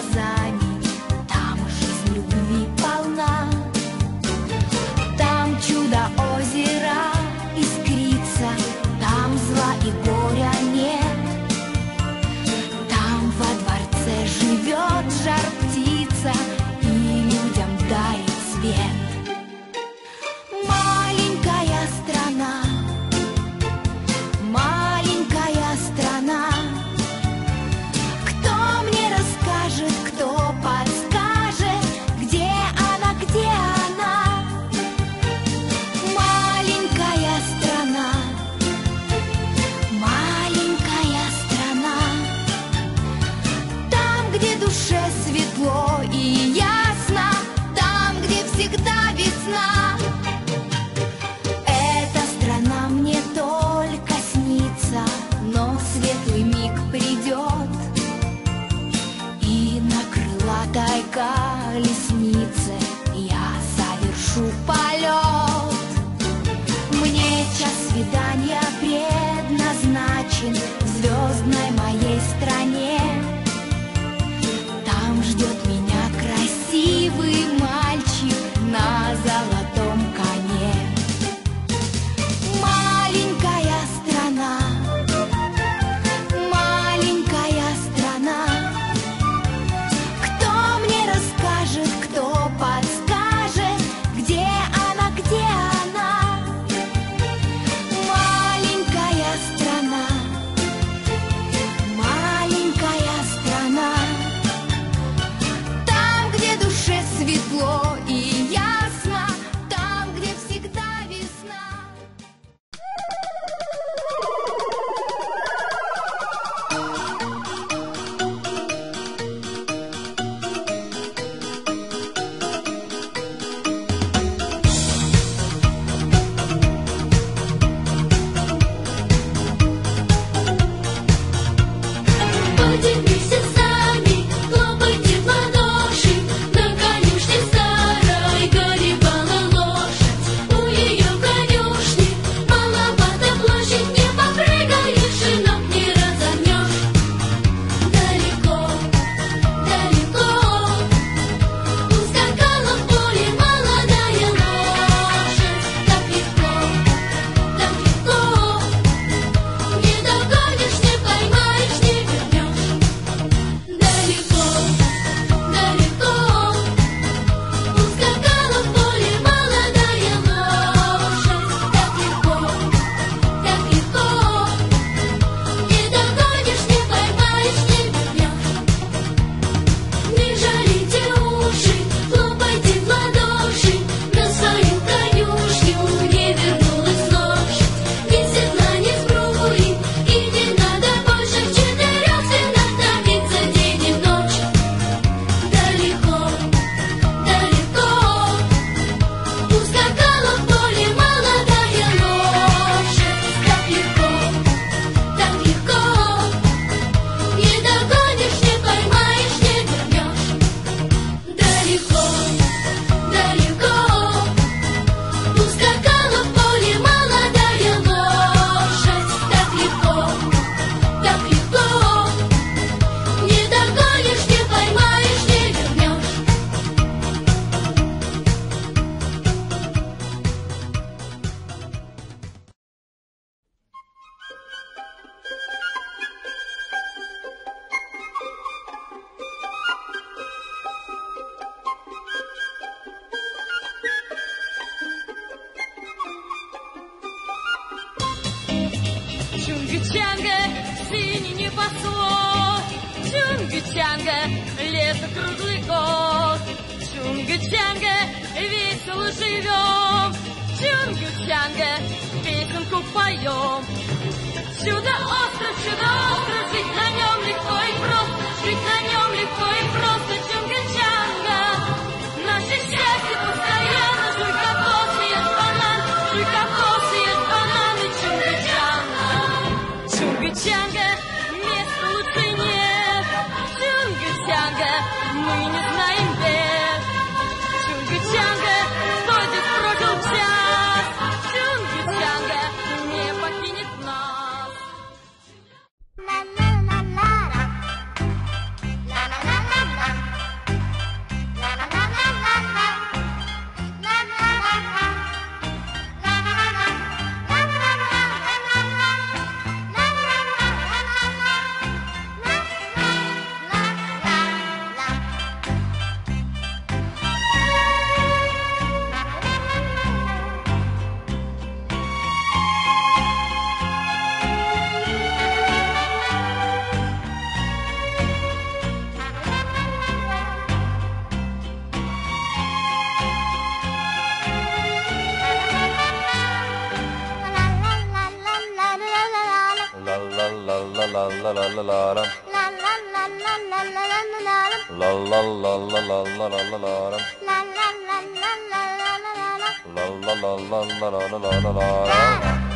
глазами, там жизнь любви полна. Там чудо озера искрится, там зла и горя нет. Там во дворце живет жар-птица и людям дарит свет. Маленькая страна, маленькая страна, кто мне расскажет, кто подскажет, где она, где она? Маленькая страна, маленькая страна, там, где душе светло и ясно, там, где всегда весна. Эта страна мне только снится, но светлый миг придет, и на крылатой колеснице я совершу полет. Мне час свидания предназначен в звездной моей стране. Там ждет меня красивый мальчик на золотом коне. Маленькая страна, маленькая страна, кто мне расскажет, кто подскажет, где она, где она? Маленькая страна, маленькая страна, там, где душе светло и ясно, там, где всегда весна. Поделись сами, хлопайте в ладоши, на конюшне старой горевала лошадь. У ее конюшни маловато площадь, не попрыгаешь и ног не разомнешь. Далеко, далеко ускакала в поле молодая лошадь. Так легко, не догонишь, не поймаешь, не вернешь. Далеко, далеко ускакала в поле молодая лошадь. Так легко, не догонишь, не поймаешь, не вернешь. Не жалейте уши, хлопайте в ладоши, на свою конюшню не вернулась лошадь. Ни седла, ни сбруи, и не надо больше в 4 стенах томиться день и ночь. Далеко, ускакала в поле молодая лошадь. Так легко, не догонишь, не поймаешь, не вернешь. Далеко, ускакала в поле молодая лошадь. Так легко, не догонишь, не поймаешь, не вернешь. Чунгу-чанга, синий небосвод, Чунгу-чанга, лето круглый год. Чунгу-чанга, весело живем, Чунгу-чанга, песенку поем. Чудо-остров, жить на нем легко и просто, жить на нем легко и просто. Чунгу-чанга, наше счастье постоянно, жуй кокос, ешь банан, жуй кокос, ешь бананы, Чунгу-чанга. Чунгу-чанга, места лучше нет, Чунгу-чанга, мы не знаем бед. Чунгу-чанга, ходит прожил час, Чунгу-чанга не покинет нас. La la la la la la la la la la la la la la. La la la la la la la la la. La la la la la la la la la. La la la la la la la la. La la la la la la la la la.